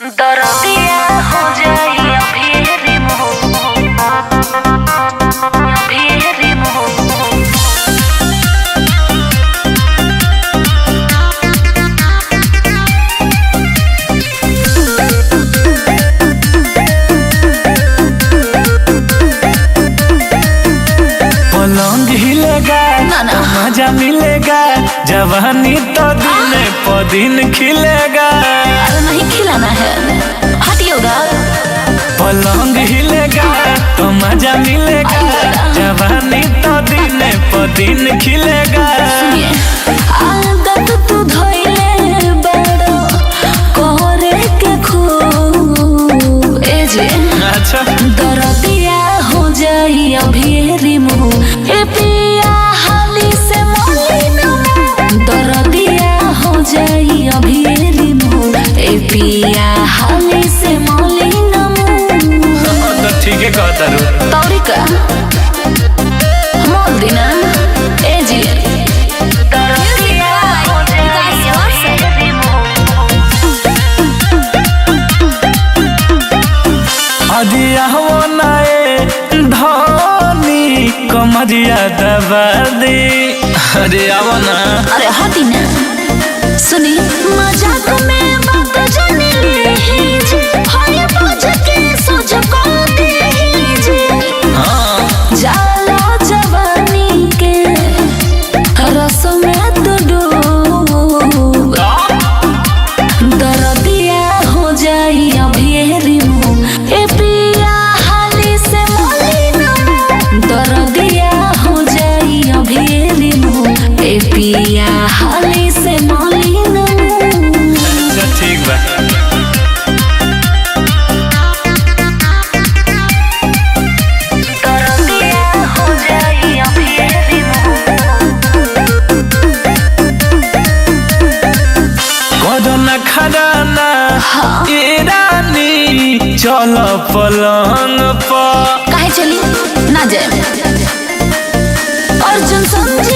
दरदिया हो जाई अभी रिमूव अभी रिमूव। पलंग हिलेगा तो मजा मिलेगा, जवानी तो दिन प दिन खिलेगा। अरे नहीं खिलाना है, हटियोगा। पलंग हिलेगा तो मजा मिलेगा, जवानी तो दिन प दिन खिलेगा। सुनिए, आदत तू धोइले बड़ो कोरे के खूब ए जे। अच्छा दरदिया हो जाई अभी रिमूव, ए पिया हाली से मोलिनो। दरदिया हो जाई अभी रिमूव, ए पिया हाली से मोलिनो। तो ठीक है कहता रू तौरिका मोल दिना ए जी। दरदिया हो जाई अभी रिमूव। अदिया हो नाए धनी कमरिया दबा दे। अरे आओ ना। अरे हटी ना। सुनी मजाक में बात जाने ले जी, हाय बुझ के सोच को दे जी। हाँ जाला जवानी के रस में तो डूब। दरदिया हो जाई अभी रिमूव, ए पिया हाली से मोलिनो। दरदिया हो जाई अभी रिमूव, ए पिया हाली से मोलिनो। अच्छा ठीक बा। दरदिया हो जाई अभी कोरोना खराना ईरानी चल पलंग पर। काहे चली ना जाए। अर्जुन समझे